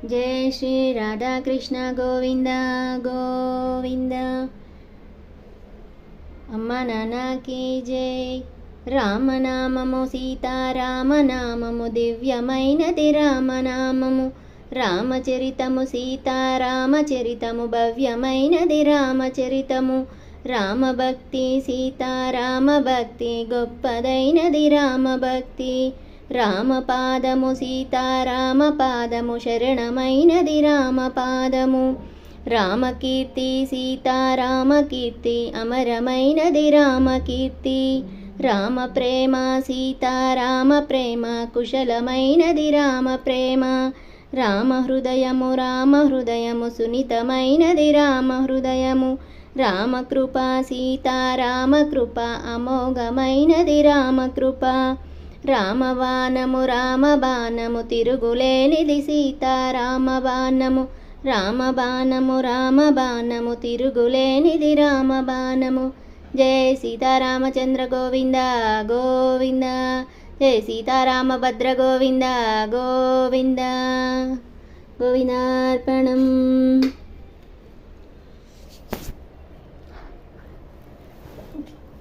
जय श्री राधा कृष्ण गोविंद गोविंद। अम्मा नाना की जय। रामनाममु सीतारामनाममु दिव्यमैनदि रामनाममु रामचरितमु सीतारामचरितमु भव्यमैनदि रामचरितमु रामभक्ति सीतारामभक्ति गोप्पदैनदि रामभक्ति రామపాదము సీతారామపాదము శరణమైనది రామపాదము రామకీర్తి సీతారామకీర్తి అమరమైనది రామకీర్తి రామ ప్రేమ సీతారామ ప్రేమ కుశలమైనది రామ ప్రేమ రామ హృదయము సున్నితమైనది రామ హృదయము రామ కృప సీతారామ కృప అమోఘమైనది రామ కృప రామబాణము తిరుగులేనిది సీతారామబాణము రామబాణము తిరుగులేనిది రామబాణము జయ సీతారామచంద్ర గోవింద గోవింద జయ సీతారామభద్ర గోవింద గోవింద గోవిందార్పణం।